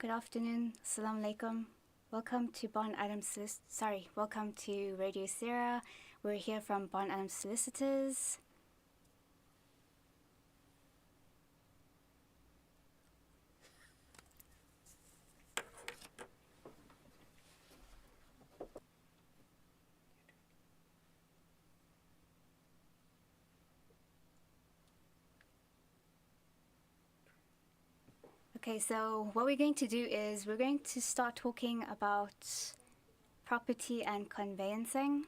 Good afternoon. Assalamu alaikum. Welcome to welcome to Radio Seerah. We're here from Bon Adams Solicitors. Okay, so what we're going to do is we're going to start talking about property and conveyancing.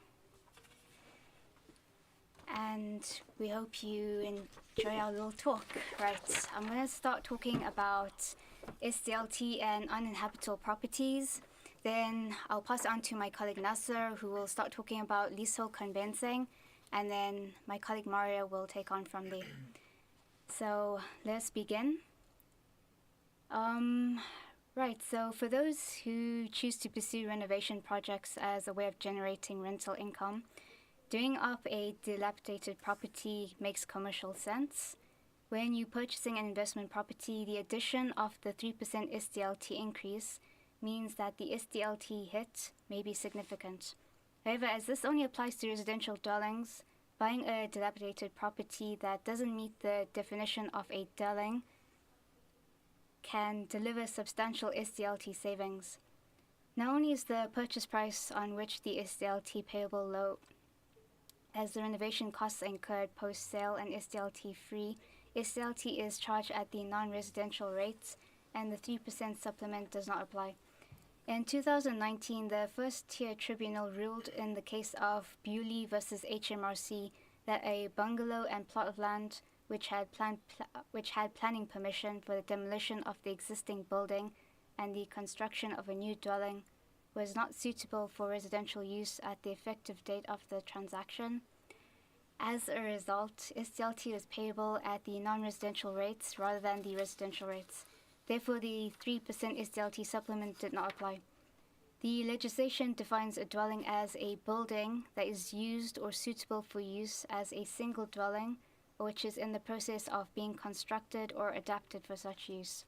And we hope you enjoy our little talk. Right, I'm going to start talking about SDLT and uninhabitable properties. Then I'll pass it on to my colleague Nasser, who will start talking about leasehold conveyancing. And then my colleague Maria will take on from there. So let's begin. Right, so for those who choose to pursue renovation projects as a way of generating rental income, doing up a dilapidated property makes commercial sense. When you're purchasing an investment property, the addition of the 3% SDLT increase means that the SDLT hit may be significant. However, as this only applies to residential dwellings, buying a dilapidated property that doesn't meet the definition of a dwelling can deliver substantial SDLT savings. Not only is the purchase price on which the SDLT payable low, as the renovation costs incurred post-sale and SDLT free, SDLT is charged at the non-residential rates and the 3% supplement does not apply. In 2019, the first-tier tribunal ruled in the case of Bewley versus HMRC that a bungalow and plot of land which had planning permission for the demolition of the existing building and the construction of a new dwelling was not suitable for residential use at the effective date of the transaction. As a result, SDLT was payable at the non-residential rates rather than the residential rates. Therefore, the 3% SDLT supplement did not apply. The legislation defines a dwelling as a building that is used or suitable for use as a single dwelling, or which is in the process of being constructed or adapted for such use.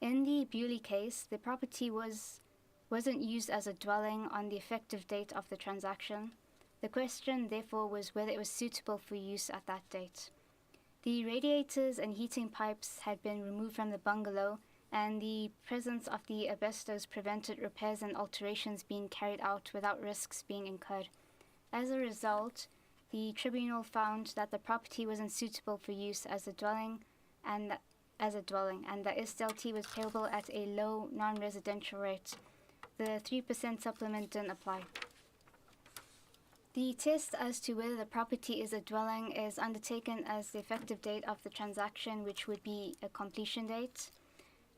In the Bewley case, the property wasn't used as a dwelling on the effective date of the transaction. The question, therefore, was whether it was suitable for use at that date. The radiators and heating pipes had been removed from the bungalow, and the presence of the asbestos prevented repairs and alterations being carried out without risks being incurred. As a result, the tribunal found that the property wasn't suitable for use as a dwelling, and that SDLT was payable at a low non-residential rate. The 3% supplement didn't apply. The test as to whether the property is a dwelling is undertaken as the effective date of the transaction, which would be a completion date.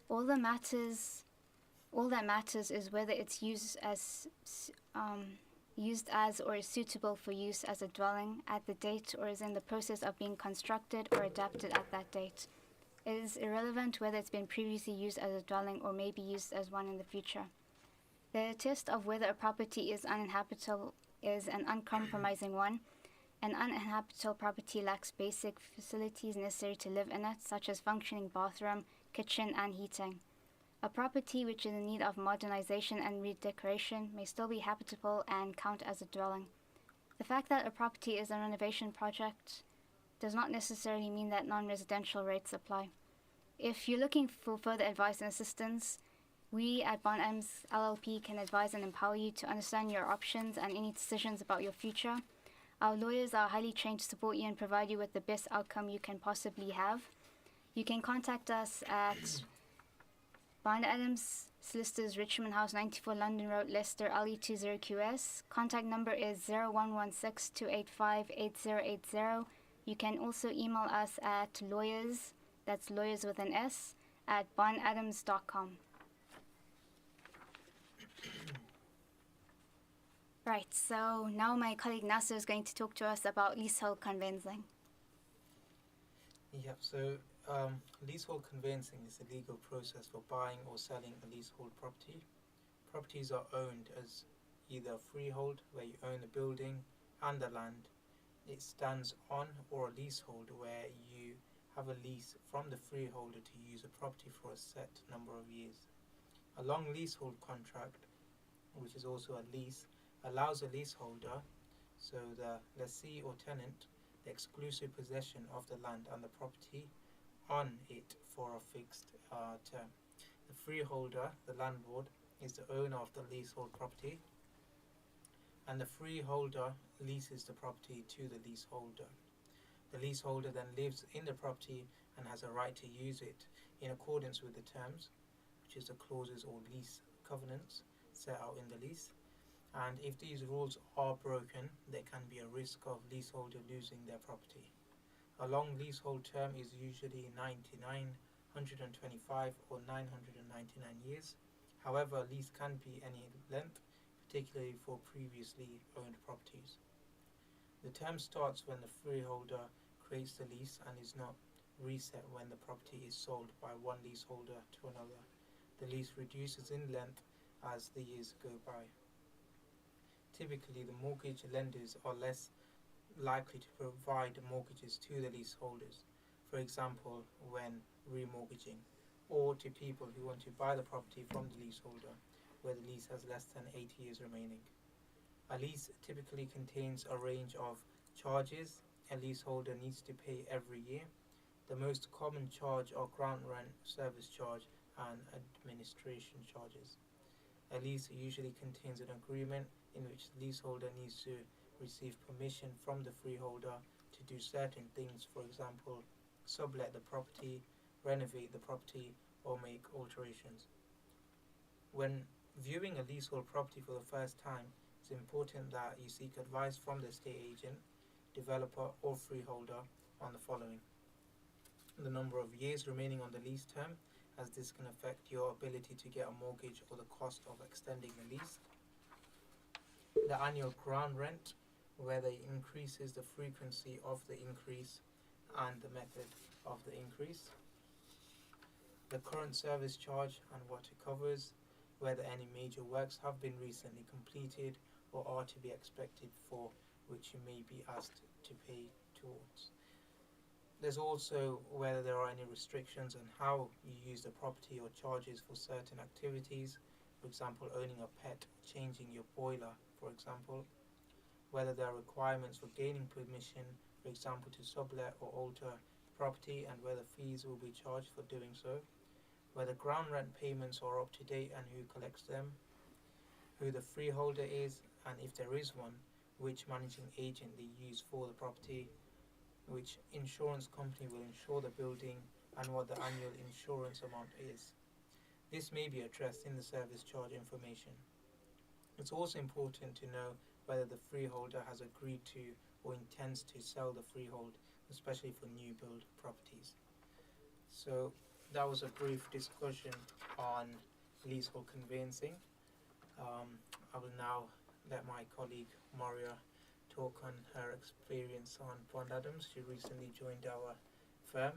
All that matters is whether it's used as or is suitable for use as a dwelling at the date or is in the process of being constructed or adapted at that date. It is irrelevant whether it's been previously used as a dwelling or may be used as one in the future. The test of whether a property is uninhabitable is an uncompromising one. An uninhabitable property lacks basic facilities necessary to live in it, such as functioning bathroom, kitchen, and heating. A property which is in need of modernization and redecoration may still be habitable and count as a dwelling. The fact that a property is a renovation project does not necessarily mean that non-residential rates apply. If you're looking for further advice and assistance, we at Bon Adams LLP can advise and empower you to understand your options and any decisions about your future. Our lawyers are highly trained to support you and provide you with the best outcome you can possibly have. You can contact us at Bon Adams Solicitors, Richmond House, 94 London Road, Leicester, LE20QS. Contact number is 0116-285-8080. You can also email us at lawyers, that's lawyers with an S, at bonadams.com. Right, so now my colleague Nasser is going to talk to us about leasehold conveyancing. Yeah, so leasehold conveyancing is a legal process for buying or selling a leasehold property. Properties are owned as either freehold, where you own the building and the land. It stands on, or a leasehold, where you have a lease from the freeholder to use a property for a set number of years. A long leasehold contract, which is also a lease, allows a leaseholder, so the lessee or tenant, the exclusive possession of the land and the property on it for a fixed term. The freeholder, the landlord, is the owner of the leasehold property, and the freeholder leases the property to the leaseholder. The leaseholder then lives in the property and has a right to use it in accordance with the terms, which is the clauses or lease covenants set out in the lease. And if these rules are broken, there can be a risk of leaseholder losing their property. A long leasehold term is usually 99, 125 or 999 years. However, a lease can be any length, particularly for previously owned properties. The term starts when the freeholder creates the lease and is not reset when the property is sold by one leaseholder to another. The lease reduces in length as the years go by. Typically, the mortgage lenders are less likely to provide mortgages to the leaseholders, for example, when remortgaging, or to people who want to buy the property from the leaseholder, where the lease has less than 8 years remaining. A lease typically contains a range of charges a leaseholder needs to pay every year. The most common charge are ground rent, service charge, and administration charges. A lease usually contains an agreement in which the leaseholder needs to receive permission from the freeholder to do certain things, for example, sublet the property, renovate the property, or make alterations. When viewing a leasehold property for the first time, it's important that you seek advice from the estate agent, developer, or freeholder on the following: the number of years remaining on the lease term, as this can affect your ability to get a mortgage or the cost of extending the lease; the annual ground rent, whether it increases, the frequency of the increase, and the method of the increase; the current service charge and what it covers, whether any major works have been recently completed or are to be expected, for which you may be asked to pay towards. There's also whether there are any restrictions on how you use the property or charges for certain activities, for example, owning a pet, changing your boiler, for example; whether there are requirements for gaining permission, for example, to sublet or alter property, and whether fees will be charged for doing so; whether ground rent payments are up to date and who collects them; who the freeholder is, and if there is one, which managing agent they use for the property; which insurance company will insure the building, and what the annual insurance amount is. This may be addressed in the service charge information. It's also important to know whether the freeholder has agreed to or intends to sell the freehold, especially for new build properties. So that was a brief discussion on leasehold conveyancing. I will now let my colleague Maria talk on her experience on Bond Adams. She recently joined our firm.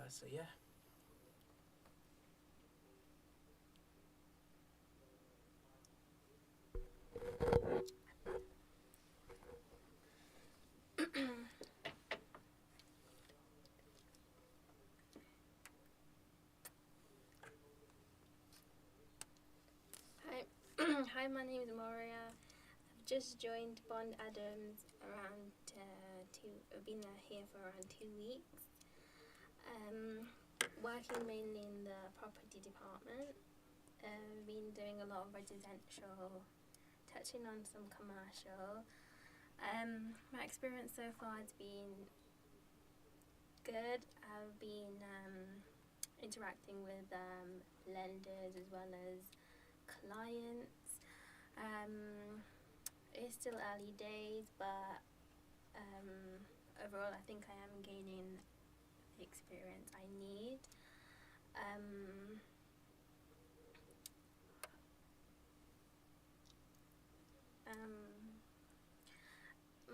So yeah. Hi, hi. My name is Maria. I've just joined Bond Adams around I've been here for around 2 weeks. Working mainly in the property department. Been doing a lot of residential, touching on some commercial. My experience so far has been good. I've been interacting with lenders as well as clients. It's still early days, but overall I think I am gaining the experience I need.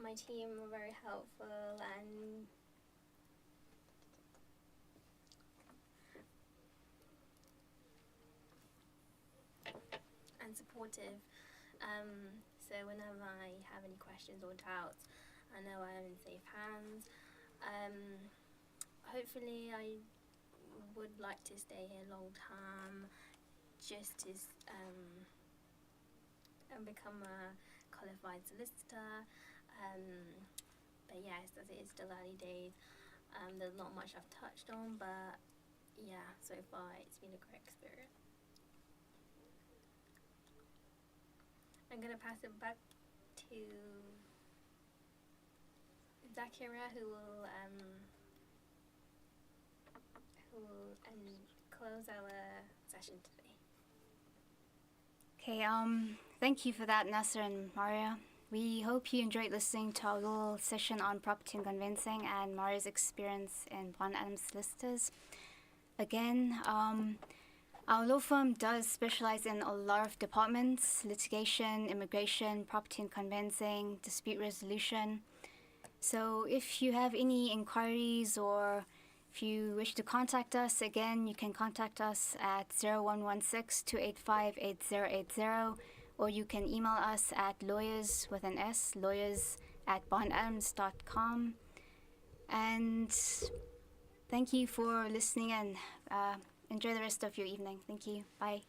My team were very helpful and supportive. So whenever I have any questions or doubts, I know I am in safe hands. Hopefully I would like to stay here long term, just to become a qualified solicitor. But yeah, as it is still early days, there's not much I've touched on, but yeah, so far it's been a great experience. I'm going to pass it back to Zakira, who will close our session today. Okay, thank you for that, Nasser and Maria. We hope you enjoyed listening to our little session on property and conveyancing and Maria's experience in Bond Adams Solicitors. Again, our law firm does specialize in a lot of departments: litigation, immigration, property and conveyancing, dispute resolution. So if you have any inquiries or if you wish to contact us, again, you can contact us at 0116-285-8080, or you can email us at lawyers@bondadams.com. And thank you for listening, and enjoy the rest of your evening. Thank you. Bye.